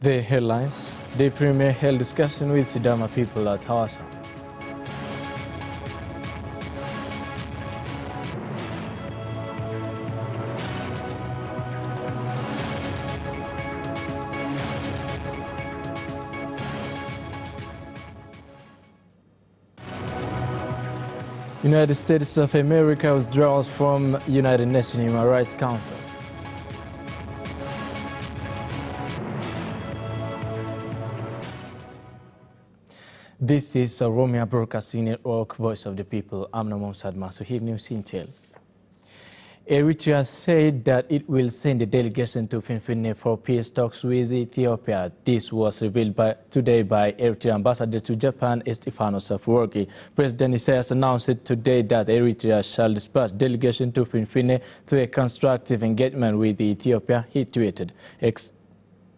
The headlines. The Premier held discussion with Sidama people at Hawassa. United States of America withdraws from United Nations Human Rights Council. This is Oromia Broadcasting Network, Voice of the People. I'm Namon Sadma. So here news intel. Eritrea said that it will send a delegation to Finfinne for peace talks with Ethiopia. This was revealed today by Eritrea ambassador to Japan, Estefanos Afwerki. President Isaias announced it today that Eritrea shall dispatch delegation to Finfinne to a constructive engagement with Ethiopia, he tweeted.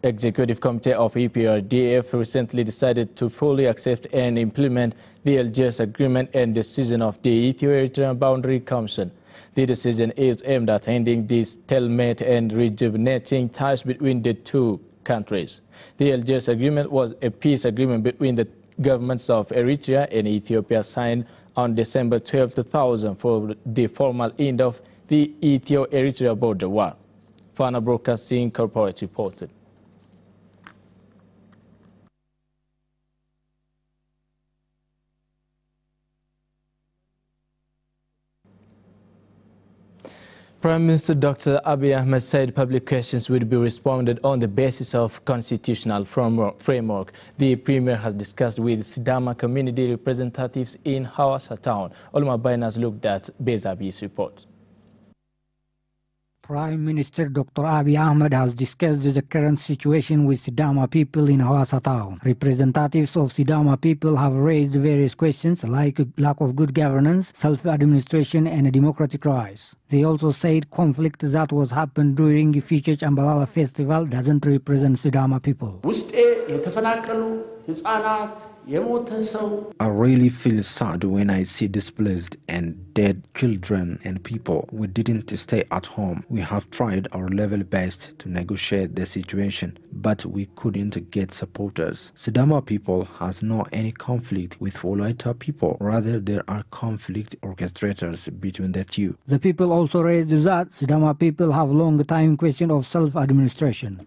Executive Committee of EPRDF recently decided to fully accept and implement the Algiers Agreement and decision of the Ethio-Eritrean Boundary Commission. The decision is aimed at ending this stalemate and rejuvenating ties between the two countries. The Algiers Agreement was a peace agreement between the governments of Eritrea and Ethiopia signed on December 12, 2000 for the formal end of the Ethio-Eritrea border war. Fana Broadcasting Corporate reported. Prime Minister Dr. Abiy Ahmed said public questions will be responded on the basis of constitutional framework. The Premier has discussed with Sidama community representatives in Hawassa town. Olma Bainas looked at Bezabi's report. Prime Minister Dr. Abiy Ahmed has discussed the current situation with Sidama people in Hawassa town. Representatives of Sidama people have raised various questions like lack of good governance, self-administration and democratic rights. They also said conflict that was happened during the Fiche Chambalala festival doesn't represent Sidama people. I really feel sad when I see displaced and dead children and people. We didn't stay at home. We have tried our level best to negotiate the situation, but we couldn't get supporters. Sidama people has no any conflict with Wolaita people. Rather, there are conflict orchestrators between the two. The people also raised that Sidama people have long time question of self-administration.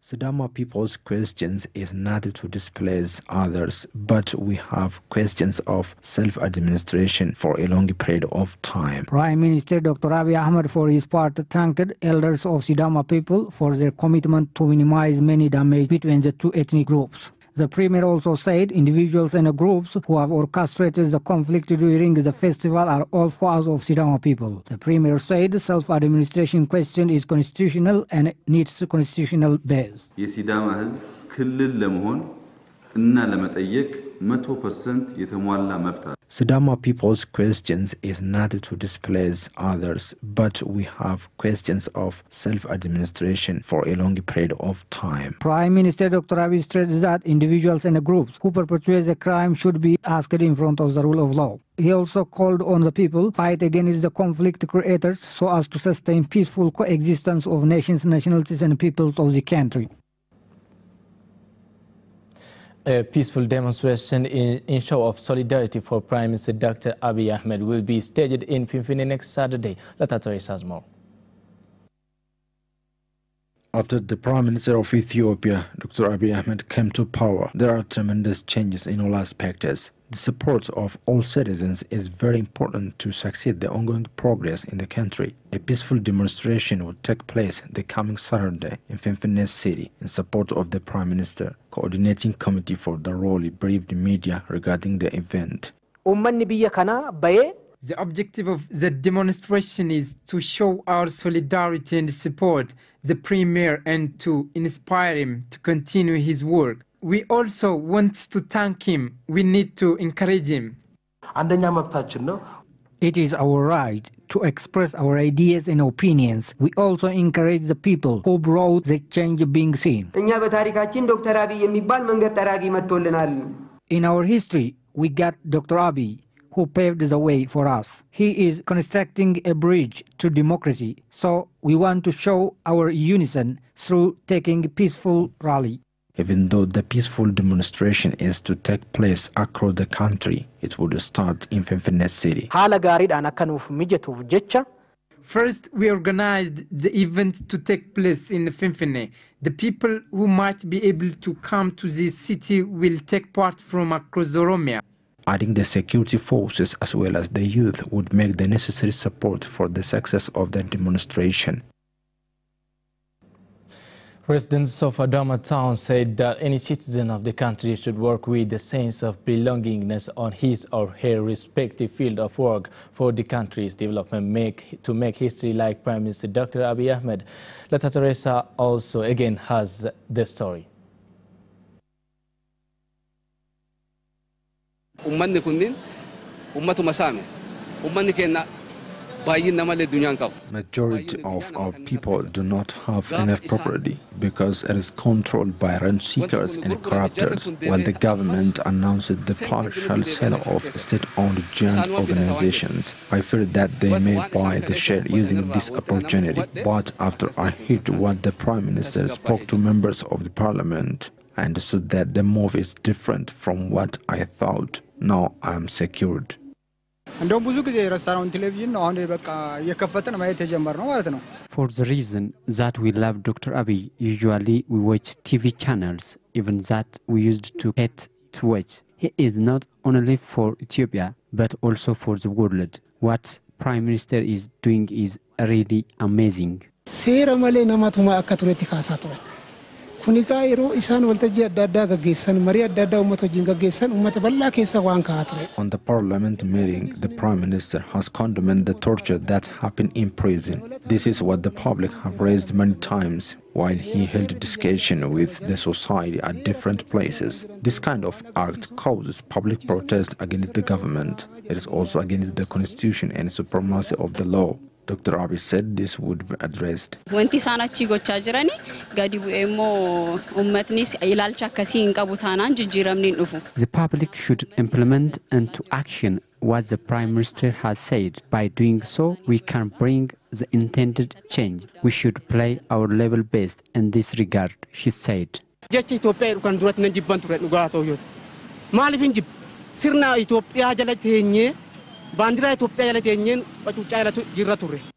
Sidama people's questions is not to displace others, but we have questions of self-administration for a long period of time. Prime Minister Dr. Abiy Ahmed for his part thanked elders of Sidama people for their commitment to minimize many damage between the two ethnic groups. The Premier also said individuals and groups who have orchestrated the conflict during the festival are all foes of Sidama people. The Premier said self-administration question is constitutional and needs constitutional base. የሲዳማ ህዝብ ክልል ለመሆን እና ለመጠየቅ 100% የተሟላ መብት አለ። Sidama people's questions is not to displace others, but we have questions of self-administration for a long period of time. Prime Minister Dr. Abiy stressed that individuals and groups who perpetrate a crime should be asked in front of the rule of law. He also called on the people to fight against the conflict creators so as to sustain peaceful coexistence of nations, nationalities and peoples of the country. A peaceful demonstration in show of solidarity for Prime Minister Dr. Abiy Ahmed will be staged in Finfinne next Saturday. Latatari says more. After the Prime Minister of Ethiopia, Dr. Abiy Ahmed, came to power, there are tremendous changes in all aspects. The support of all citizens is very important to succeed the ongoing progress in the country. A peaceful demonstration will take place the coming Saturday in Finfinne City in support of the Prime Minister. Coordinating Committee for the role briefed the media regarding the event. The objective of the demonstration is to show our solidarity and support the Premier and to inspire him to continue his work. We also want to thank him. We need to encourage him. It is our right to express our ideas and opinions. We also encourage the people who brought the change being seen. In our history, we got Dr. Abiy, who paved the way for us. He is constructing a bridge to democracy, so we want to show our unison through taking a peaceful rally. Even though the peaceful demonstration is to take place across the country, it would start in Finfinne city. First, we organized the event to take place in Finfinne. The people who might be able to come to this city will take part from across Oromia. Adding the security forces as well as the youth would make the necessary support for the success of the demonstration. Residents of Adama town said that any citizen of the country should work with the sense of belongingness on his or her respective field of work for the country's development to make history, like Prime Minister Dr. Abiy Ahmed. Lata Teresa also again has the story. Majority of our people do not have enough property because it is controlled by rent seekers and corruptors, while the government announced the partial sale of state-owned giant organizations. I fear that they may buy the share using this opportunity, but after I heard what the Prime Minister spoke to members of the parliament, I understood that the move is different from what I thought. Now I am secured. For the reason that we love Dr. Abiy, usually we watch TV channels, even that we used to hate to watch. He is not only for Ethiopia, but also for the world. What Prime Minister is doing is really amazing. On the parliament meeting, the Prime Minister has condemned the torture that happened in prison. This is what the public have raised many times while he held discussion with the society at different places. This kind of act causes public protest against the government. It is also against the constitution and supremacy of the law. Dr. Abiy said this would be addressed. The public should implement into action what the Prime Minister has said. By doing so, we can bring the intended change. We should play our level best in this regard, she said.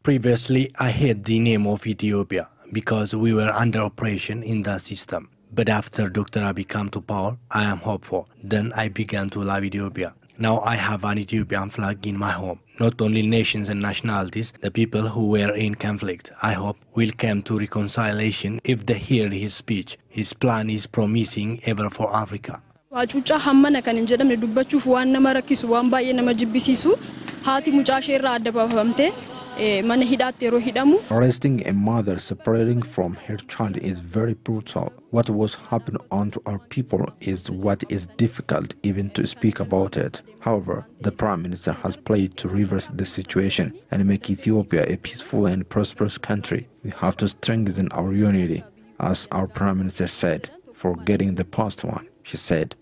Previously, I hate the name of Ethiopia because we were under oppression in that system. But after Dr. Abiy came to power, I am hopeful. Then I began to love Ethiopia. Now I have an Ethiopian flag in my home. Not only nations and nationalities, the people who were in conflict, I hope, will come to reconciliation if they hear his speech. His plan is promising ever for Africa. Arresting a mother separating from her child is very brutal. What was happening unto our people is what is difficult even to speak about it. However, the Prime Minister has played to reverse the situation and make Ethiopia a peaceful and prosperous country. We have to strengthen our unity, as our Prime Minister said, forgetting the past one. She said,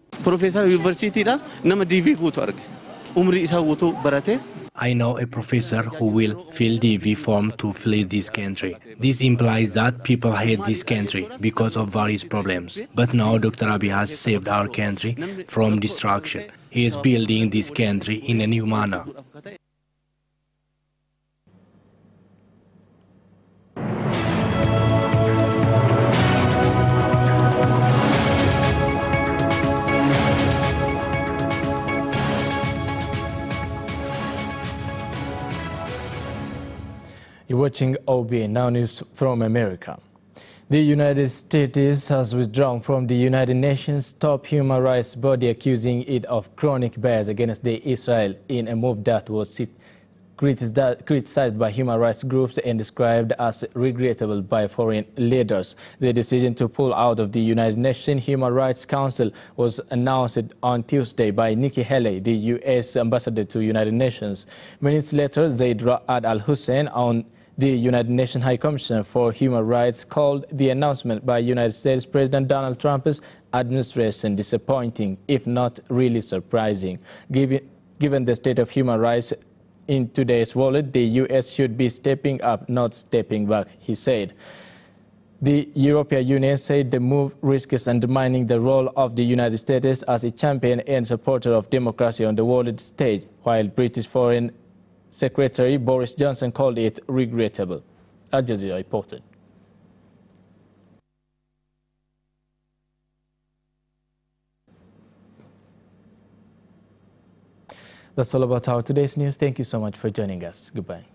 I know a professor who will fill DV form to flee this country. This implies that people hate this country because of various problems. But now Dr. Abiy has saved our country from destruction. He is building this country in a new manner. You're watching OBN, Now News from America. The United States has withdrawn from the United Nations top human rights body, accusing it of chronic bias against Israel in a move that was criticized by human rights groups and described as regrettable by foreign leaders. The decision to pull out of the United Nations Human Rights Council was announced on Tuesday by Nikki Haley, the U.S. ambassador to United Nations. Minutes later, Zaid Ra'ad Al-Hussein, the United Nations High Commissioner for Human Rights, called the announcement by United States President Donald Trump's administration disappointing, if not really surprising, Given the state of human rights in today's world, the U.S. should be stepping up, not stepping back, he said. The European Union said the move risks undermining the role of the United States as a champion and supporter of democracy on the world stage, while British Foreign Secretary Boris Johnson called it regrettable. Al Jazeera reported. That's all about our today's news. Thank you so much for joining us. Goodbye.